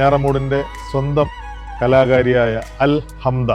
വെഞ്ഞാറമൂടിൻ്റെ സ്വന്തം കലാകാരിയായ അൽ ഹംദ.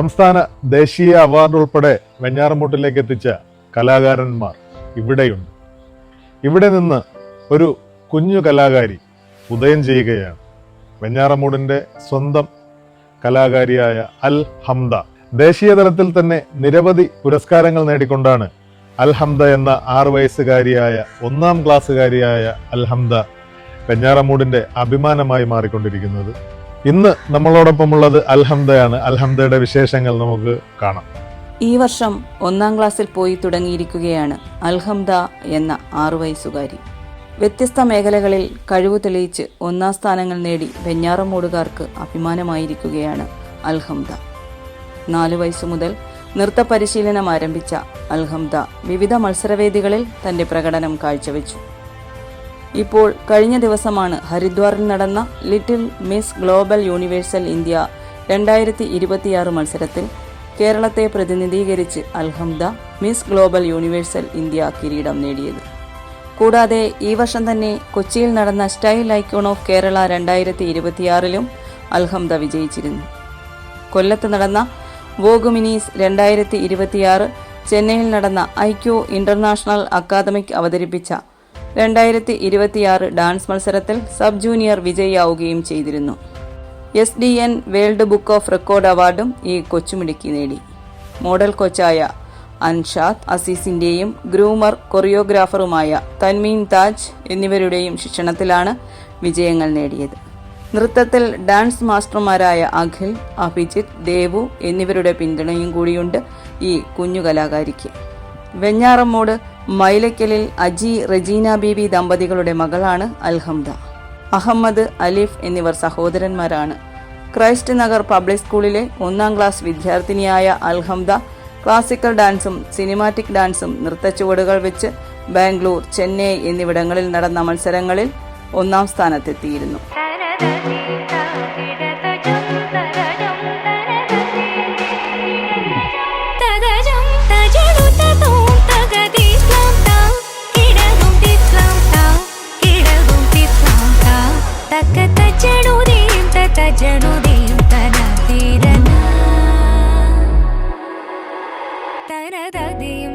സംസ്ഥാന ദേശീയ അവാർഡ് ഉൾപ്പെടെ വെഞ്ഞാറമൂട്ടിലേക്ക് എത്തിച്ച കലാകാരന്മാർ ഇവിടെയുണ്ട്. ഇവിടെ നിന്ന് ഒരു കുഞ്ഞു കലാകാരി ഉദയം ചെയ്യുകയാണ്. വെഞ്ഞാറമൂടിൻ്റെ സ്വന്തം കലാകാരിയായ അൽ ഹംദ. ദേശീയ തലത്തിൽ തന്നെ നിരവധി പുരസ്കാരങ്ങൾ നേടിക്കൊണ്ടാണ് അൽ ഹംദ എന്ന 6 വയസ്സുകാരിയായ 1ാം ക്ലാസ്സുകാരിയായ അൽ ഹംദ വെഞ്ഞാറമൂടിൻ്റെ അഭിമാനമായി മാറിക്കൊണ്ടിരിക്കുന്നത്. ഇന്ന് നമ്മളോടൊപ്പമുള്ളത് അൽ ഹംദയാണ്. അൽ ഹംദയുടെ വിശേഷങ്ങൾ നമുക്ക് കാണാം. ഈ വർഷം 1ാം ക്ലാസ്സിൽ പോയി തുടങ്ങിയിരിക്കുകയാണ് അൽ ഹംദ എന്ന 6 വയസ്സുകാരി. വ്യത്യസ്ത മേഖലകളിൽ കഴിവ് തെളിയിച്ച് 1ാം സ്ഥാനങ്ങൾ നേടി വെഞ്ഞാറമൂടുകാർക്ക് അഭിമാനമായിരിക്കുകയാണ് അൽ ഹംദ. 4 വയസ്സു മുതൽ നൃത്ത പരിശീലനം ആരംഭിച്ച അൽ ഹംദ വിവിധ മത്സരവേദികളിൽ തന്റെ പ്രകടനം കാഴ്ചവെച്ചു. ഇപ്പോൾ കഴിഞ്ഞ ദിവസമാണ് ഹരിദ്വാറിൽ നടന്ന little miss global universal India 2026 മത്സരത്തിൽ കേരളത്തെ പ്രതിനിധീകരിച്ച് അൽ ഹംദ മിസ് ഗ്ലോബൽ യൂണിവേഴ്സൽ ഇന്ത്യ കിരീടം നേടിയത്. കൂടാതെ ഈ വർഷം തന്നെ കൊച്ചിയിൽ നടന്ന സ്റ്റൈൽ ഐക്കോൺ ഓഫ് കേരള 2026ലും അൽ ഹംദ വിജയിച്ചിരുന്നു. കൊല്ലത്ത് നടന്ന വോഗ് മിനീസ് 2026, ചെന്നൈയിൽ നടന്ന ഐക്യു ഇന്റർനാഷണൽ അക്കാദമിക് അവതരിപ്പിച്ച 2026 ഡാൻസ് മത്സരത്തിൽ സബ് ജൂനിയർ വിജയിയാവുകയും ചെയ്തിരുന്നു. SDN world book of record അവാർഡും ഈ കൊച്ചുമിടുക്കി നേടി. മോഡൽ കോച്ചായ അൻഷാദ് അസീസിന്റെയും ഗ്രൂമർ കൊറിയോഗ്രാഫറുമായ തൻമീൻ താജ് എന്നിവരുടെയും ശിക്ഷണത്തിലാണ് വിജയങ്ങൾ നേടിയത്. നൃത്തത്തിൽ ഡാൻസ് മാസ്റ്റർമാരായ അഖിൽ, അഭിജിത്ത്, ദേവു എന്നിവരുടെ പിന്തുണയും കൂടിയുണ്ട് ഈ കുഞ്ഞു കലാകാരിക്ക്. വെഞ്ഞാറമൂട് മൈലക്കലിൽ അജി റജീന ബീബി ദമ്പതികളുടെ മകളാണ് അൽ ഹംദ. അഹമ്മദ്, അലിഫ് എന്നിവർ സഹോദരന്മാരാണ്. ക്രൈസ്റ്റ് നഗർ പബ്ലിക് സ്കൂളിലെ 1ാം ക്ലാസ് വിദ്യാർത്ഥിനിയായ അൽ ഹംദ ക്ലാസിക്കൽ ഡാൻസും സിനിമാറ്റിക് ഡാൻസും നൃത്തച്ചുവടുകൾ വെച്ച് ബാംഗ്ലൂർ, ചെന്നൈ എന്നിവിടങ്ങളിൽ നടന്ന മത്സരങ്ങളിൽ 1ാം സ്ഥാനത്തെത്തിയിരുന്നു. തനതയും